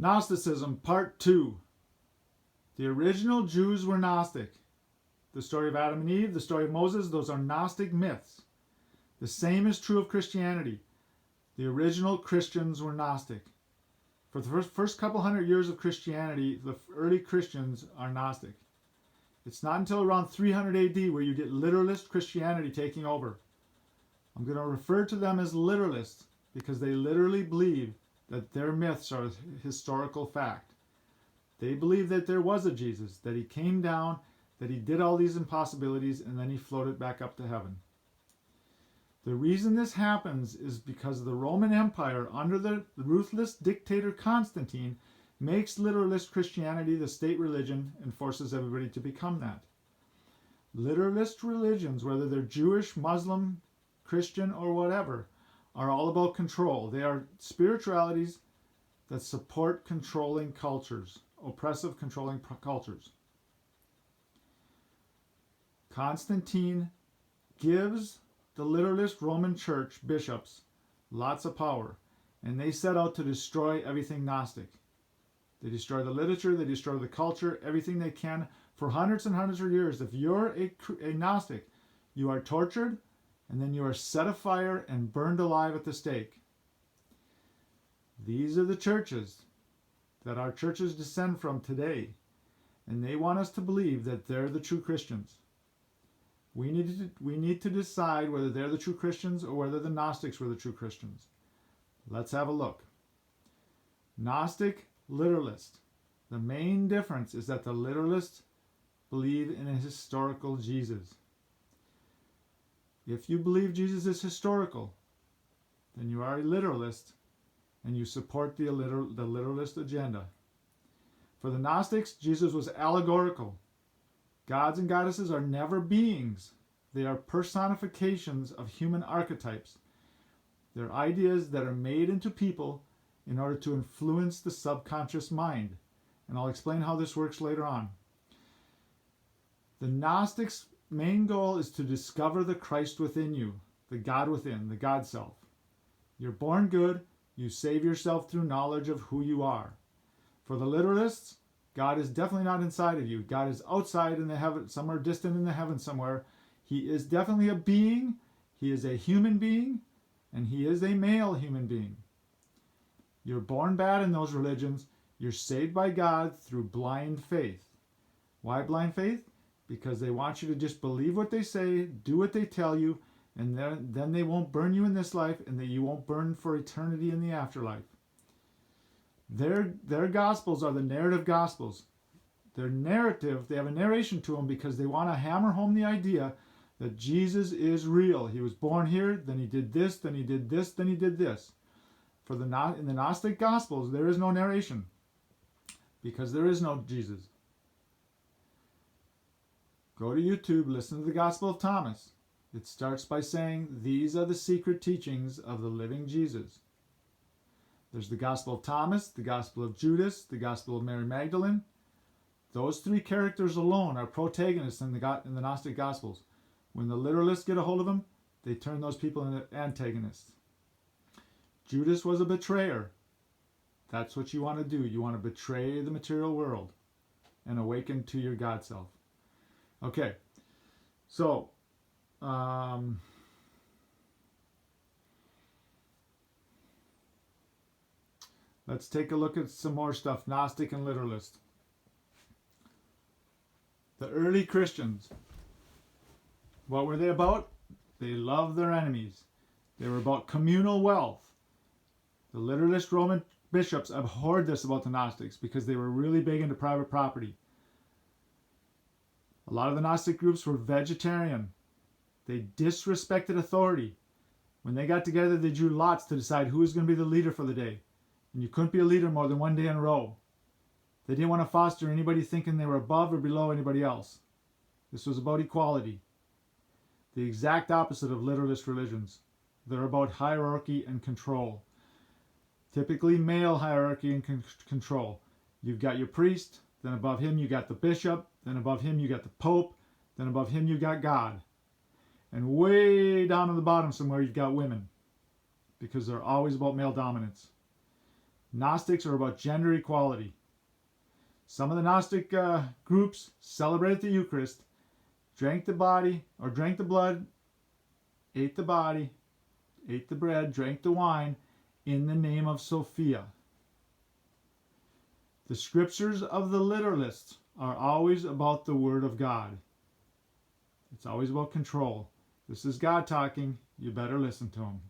Gnosticism, Part 2. The original Jews were Gnostic. The story of Adam and Eve, the story of Moses, those are Gnostic myths. The same is true of Christianity. The original Christians were Gnostic. For the first couple hundred years of Christianity, the early Christians are Gnostic. It's not until around 300 AD where you get literalist Christianity taking over. I'm going to refer to them as literalists because they literally believe that their myths are a historical fact. They believe that there was a Jesus, that he came down, that he did all these impossibilities, and then he floated back up to heaven. The reason this happens is because the Roman Empire, under the ruthless dictator Constantine, makes literalist Christianity the state religion and forces everybody to become that. Literalist religions, whether they're Jewish, Muslim, Christian, or whatever, are all about control. They are spiritualities that support controlling cultures, oppressive controlling cultures. Constantine gives the literalist Roman Church bishops lots of power, and they set out to destroy everything Gnostic. They destroy the literature, they destroy the culture, everything they can for hundreds and hundreds of years. If you're a Gnostic, you are tortured, and then you are set afire and burned alive at the stake. These are the churches that our churches descend from today, and they want us to believe that they're the true Christians. We need to decide whether they're the true Christians or whether the Gnostics were the true Christians. Let's have a look. Gnostic, literalist. The main difference is that the literalists believe in a historical Jesus. If you believe Jesus is historical, then you are a literalist and you support the literalist agenda. For the Gnostics, Jesus was allegorical. Gods and goddesses are never beings. They are personifications of human archetypes. They're ideas that are made into people in order to influence the subconscious mind. And I'll explain how this works later on. The Gnostics' main goal is to discover the Christ within you, the God within, the God self. You're born good. You save yourself through knowledge of who you are. For the literalists, God is definitely not inside of you. God is outside in the heaven, somewhere distant in the heavens somewhere. He is definitely a being. He is a human being, and he is a male human being. You're born bad in those religions. You're saved by God through blind faith. Why blind faith? Because they want you to just believe what they say, do what they tell you, and then they won't burn you in this life, and that you won't burn for eternity in the afterlife. Their gospels are the narrative gospels. Their narrative, they have a narration to them because they want to hammer home the idea that Jesus is real. He was born here, then he did this, then he did this, then he did this. In the Gnostic Gospels, there is no narration because there is no Jesus. Go to YouTube, listen to the Gospel of Thomas. It starts by saying, these are the secret teachings of the living Jesus. There's the Gospel of Thomas, the Gospel of Judas, the Gospel of Mary Magdalene. Those three characters alone are protagonists in the Gnostic Gospels. When the literalists get a hold of them, they turn those people into antagonists. Judas was a betrayer. That's what you want to do. You want to betray the material world and awaken to your God self. Okay, so let's take a look at some more stuff, Gnostic and literalist. The early Christians, what were they about? They loved their enemies. They were about communal wealth. The literalist Roman bishops abhorred this about the Gnostics because they were really big into private property. A lot of the Gnostic groups were vegetarian. They disrespected authority. When they got together, they drew lots to decide who was going to be the leader for the day. And you couldn't be a leader more than one day in a row. They didn't want to foster anybody thinking they were above or below anybody else. This was about equality. The exact opposite of literalist religions. They're about hierarchy and control. Typically male hierarchy and control. You've got your priest, then above him you got the bishop, then above him you got the pope, then above him you got God. And way down at the bottom somewhere you've got women, because they're always about male dominance. Gnostics are about gender equality. Some of the Gnostic groups celebrated the Eucharist, drank the body, or drank the blood, ate the body, ate the bread, drank the wine, in the name of Sophia. The scriptures of the literalists are always about the Word of God. It's always about control. This is God talking. You better listen to him.